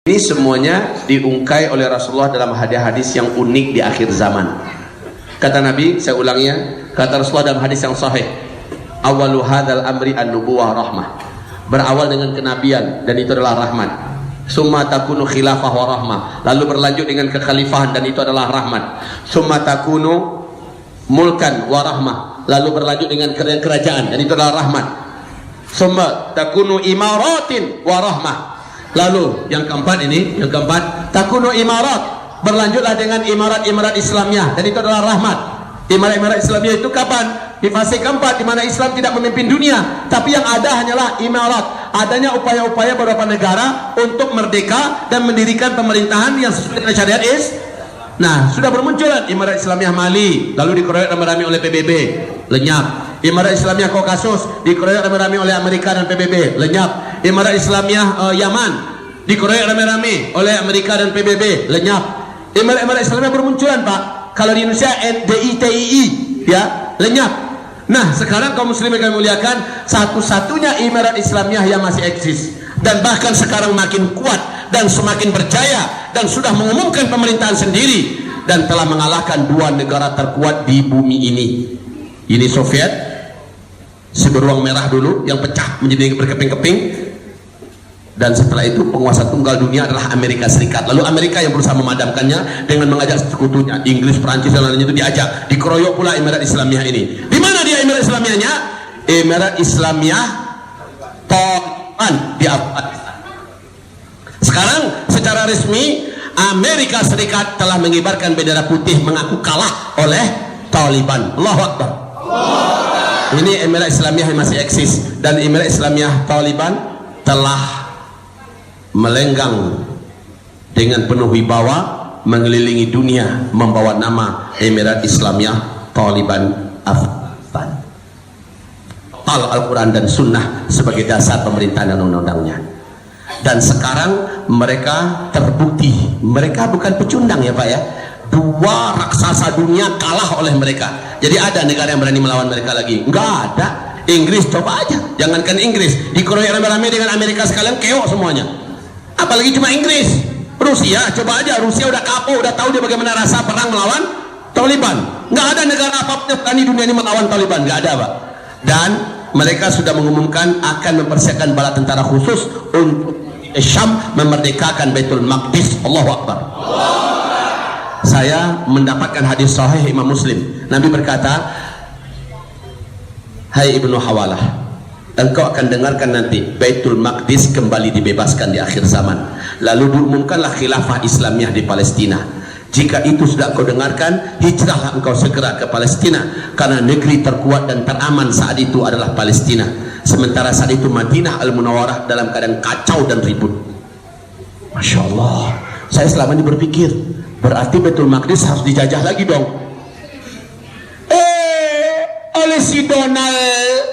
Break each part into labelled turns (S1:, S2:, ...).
S1: Ini semuanya diungkai oleh Rasulullah dalam hadis-hadis yang unik di akhir zaman. Kata Nabi, saya ulangnya, kata Rasulullah dalam hadis yang sahih, awalu hadzal amri an-nubuwah rahmah. Berawal dengan kenabian dan itu adalah rahmat. Summa takunu khilafah wa rahmah. Lalu berlanjut dengan kekhalifahan dan itu adalah rahmat. Summa takunu mulkan wa rahmah. Lalu berlanjut dengan kerajaan dan itu adalah rahmat. Summa takunu imaratin wa rahmah. Lalu yang keempat ini, yang keempat, takunu imarat, berlanjutlah dengan imarat-imarat Islamiyah dan itu adalah rahmat. Imarat-imarat Islamiyah itu kapan? Di fase keempat, di mana Islam tidak memimpin dunia, tapi yang ada hanyalah imarat. Adanya upaya-upaya beberapa negara untuk merdeka dan mendirikan pemerintahan yang sesuai dengan syariat Nah, sudah bermunculan Imarat Islamiyah Mali, lalu dikeroyok rame-rame oleh PBB, lenyap. Imarat Islamiyah Kaukasus dikeroyok rame-rame oleh Amerika dan PBB, lenyap. Imarat Islamiyah Yaman dikeroyok rame-rame oleh Amerika dan PBB, lenyap. Imarat Islamiyah bermunculan, Pak. Kalau di Indonesia NDITII, ya, lenyap. Nah, sekarang kaum muslimin kami muliakan, satu-satunya Imarat Islamiyah yang masih eksis dan bahkan sekarang makin kuat dan semakin berjaya dan sudah mengumumkan pemerintahan sendiri dan telah mengalahkan dua negara terkuat di bumi ini. Ini Soviet, si beruang merah dulu yang pecah menjadi berkeping-keping, dan setelah itu penguasa tunggal dunia adalah Amerika Serikat. Lalu Amerika yang berusaha memadamkannya dengan mengajak sekutunya, Inggris, Perancis dan lainnya itu diajak, dikeroyok pula Emirat Islamiyah ini. Di mana dia Emirat Islamiyahnya? Emirat Islamiyah Taliban di Afghanistan. Sekarang secara resmi Amerika Serikat telah mengibarkan bendera putih mengaku kalah oleh Taliban. Allahu Akbar. Ini Emirat Islamiyah yang masih eksis, dan Emirat Islamiyah Taliban telah melenggang dengan penuh wibawa mengelilingi dunia membawa nama Emirat Islamiyah Taliban Afghanistan. Al-Quran dan Sunnah sebagai dasar pemerintahan dan undang-undangnya. Dan sekarang mereka terbukti mereka bukan pecundang ya Pak ya. Dua raksasa dunia kalah oleh mereka. Jadi ada negara yang berani melawan mereka lagi? Enggak ada. Inggris coba aja, jangankan Inggris, dikeroyok rame-rame dengan Amerika sekalian, keok semuanya. Apalagi cuma Inggris. Rusia coba aja, Rusia udah kapok, udah tahu dia bagaimana rasa perang melawan Taliban. Nggak ada negara apapun yang berani dunia ini melawan Taliban, nggak ada Pak. Dan mereka sudah mengumumkan akan mempersiapkan bala tentara khusus untuk Syam memerdekakan Baitul Maqdis. Allahu Akbar. Saya mendapatkan hadis sahih Imam Muslim. Nabi berkata, hai Ibnu Hawalah, engkau akan dengarkan nanti Baitul Maqdis kembali dibebaskan di akhir zaman. Lalu diumumkanlah khilafah Islamiyah di Palestina. Jika itu sudah kau dengarkan, hijrahlah engkau segera ke Palestina, karena negeri terkuat dan teraman saat itu adalah Palestina. Sementara saat itu Madinah Al-Munawwarah dalam keadaan kacau dan ribut. Masya Allah. Saya selama ini berpikir, berarti Baitul Maqdis harus dijajah lagi dong. Oleh si Donald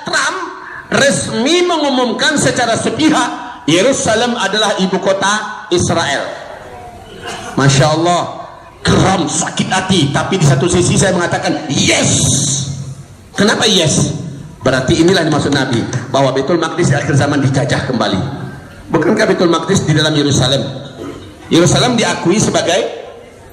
S1: Trump resmi mengumumkan secara sepihak Yerusalem adalah ibu kota Israel. Masya Allah, geram, sakit hati. Tapi di satu sisi saya mengatakan yes. Kenapa yes? Berarti inilah yang dimaksud Nabi, bahwa Baitul Maqdis di akhir zaman dijajah kembali. Bukankah Baitul Maqdis di dalam Yerusalem? Yerusalem diakui sebagai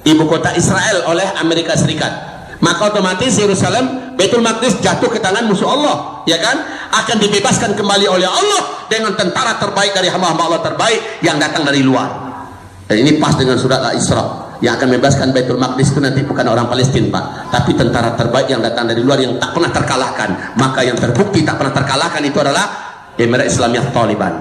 S1: ibu kota Israel oleh Amerika Serikat. Maka otomatis Yerusalem, Baitul Maqdis jatuh ke tangan musuh Allah, ya kan? Akan dibebaskan kembali oleh Allah dengan tentara terbaik dari hamba-hamba Allah terbaik yang datang dari luar. Dan ini pas dengan surat Al-Isra. Yang akan membebaskan Baitul Maqdis itu nanti bukan orang Palestina Pak, tapi tentara terbaik yang datang dari luar yang tak pernah terkalahkan. Maka yang terbukti tak pernah terkalahkan itu adalah Emirat Islamiyah Taliban.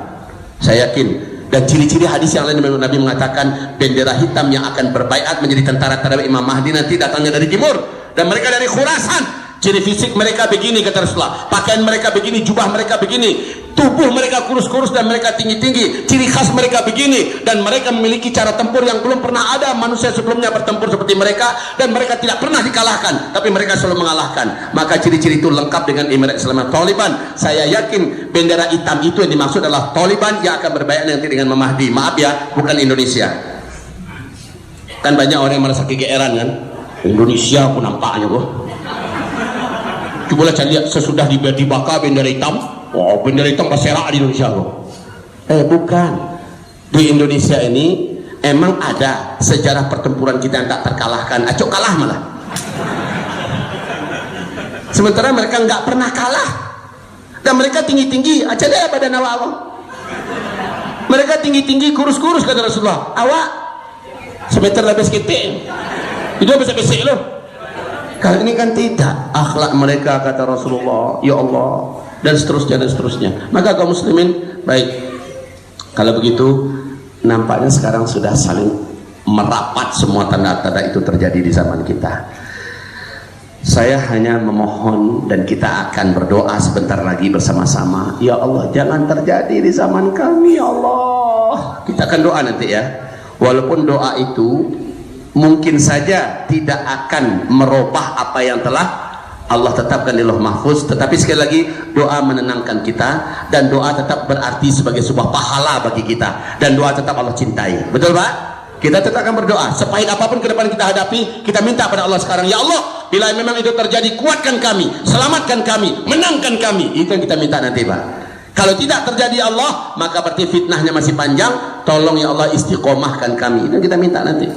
S1: Saya yakin. Dan ciri-ciri hadis yang lain Nabi mengatakan bendera hitam yang akan berbaiat menjadi tentara terhadap Imam Mahdi nanti datangnya dari timur, dan mereka dari Khurasan. Ciri fisik mereka begini kata Rasulullah, pakaian mereka begini, jubah mereka begini, tubuh mereka kurus-kurus dan mereka tinggi-tinggi, ciri khas mereka begini, dan mereka memiliki cara tempur yang belum pernah ada manusia sebelumnya bertempur seperti mereka, dan mereka tidak pernah dikalahkan, tapi mereka selalu mengalahkan. Maka ciri-ciri itu lengkap dengan Emirat Islamiyah Taliban. Saya yakin bendera hitam itu yang dimaksud adalah Taliban yang akan berbaiat nanti dengan Mahdi. Maaf ya, bukan Indonesia. Kan banyak orang yang merasa kegeeran kan, Indonesia pun nampaknya kok. Coba cari lihat sesudah dibakar bendera hitam, Oh, bener itu berserakan di Indonesia loh. Bukan. Di Indonesia ini emang ada sejarah pertempuran kita yang tak terkalahkan. Acok kalah malah. Sementara mereka nggak pernah kalah. Dan mereka tinggi-tinggi. Aja deh badan awak. Mereka tinggi-tinggi, kurus-kurus kata Rasulullah. Awak semeter lebih sekitik. Itu besar-besar loh. Kali ini kan tidak. Akhlak mereka kata Rasulullah, ya Allah, dan seterusnya dan seterusnya. Maka kaum muslimin, baik. Kalau begitu, nampaknya sekarang sudah saling merapat semua tanda-tanda itu terjadi di zaman kita. Saya hanya memohon dan kita akan berdoa sebentar lagi bersama-sama. Ya Allah, jangan terjadi di zaman kami, ya Allah. Kita akan doa nanti ya. Walaupun doa itu mungkin saja tidak akan merubah apa yang telah Allah tetapkan di Lauh Mahfuz, tetapi sekali lagi doa menenangkan kita, dan doa tetap berarti sebagai sebuah pahala bagi kita, dan doa tetap Allah cintai. Betul Pak? Kita tetap akan berdoa sepahit apapun ke depan kita hadapi, kita minta pada Allah sekarang, ya Allah, bila memang itu terjadi, kuatkan kami, selamatkan kami, menangkan kami. Itu yang kita minta nanti Pak. Kalau tidak terjadi Allah, maka berarti fitnahnya masih panjang. Tolong ya Allah istiqomahkan kami. Itu yang kita minta nanti.